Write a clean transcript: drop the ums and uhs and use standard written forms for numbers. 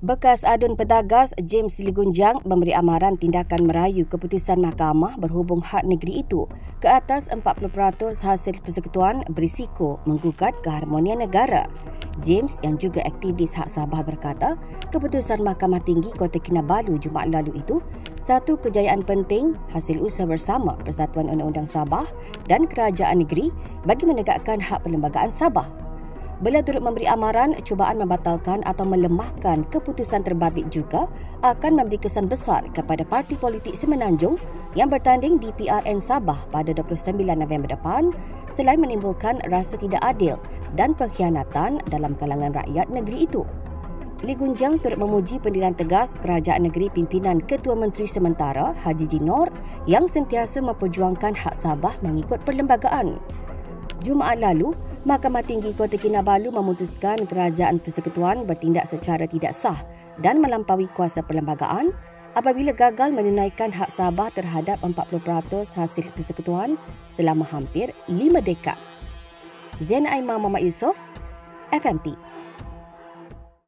Bekas adun pedagas James Ligunjang memberi amaran tindakan merayu keputusan mahkamah berhubung hak negeri itu ke atas 40% hasil persekutuan berisiko menggugat keharmonian negara. James yang juga aktivis hak Sabah berkata, keputusan Mahkamah Tinggi Kota Kinabalu Jumaat lalu itu satu kejayaan penting hasil usaha bersama Persatuan Undang-Undang Sabah dan Kerajaan Negeri bagi menegakkan hak perlembagaan Sabah. Beliau turut memberi amaran cubaan membatalkan atau melemahkan keputusan terbabit juga akan memberi kesan besar kepada parti politik Semenanjung yang bertanding di PRN Sabah pada 29 November depan selain menimbulkan rasa tidak adil dan pengkhianatan dalam kalangan rakyat negeri itu. Ligunjang turut memuji pendirian tegas Kerajaan Negeri pimpinan Ketua Menteri Sementara Haji Jinor yang sentiasa memperjuangkan hak Sabah mengikut perlembagaan. Jumaat lalu, Mahkamah Tinggi Kota Kinabalu memutuskan Kerajaan Persekutuan bertindak secara tidak sah dan melampaui kuasa perlembagaan apabila gagal menunaikan hak Sabah terhadap 40% hasil persekutuan selama hampir 5 dekad. Zain Aimah Muhammad Yusof, FMT.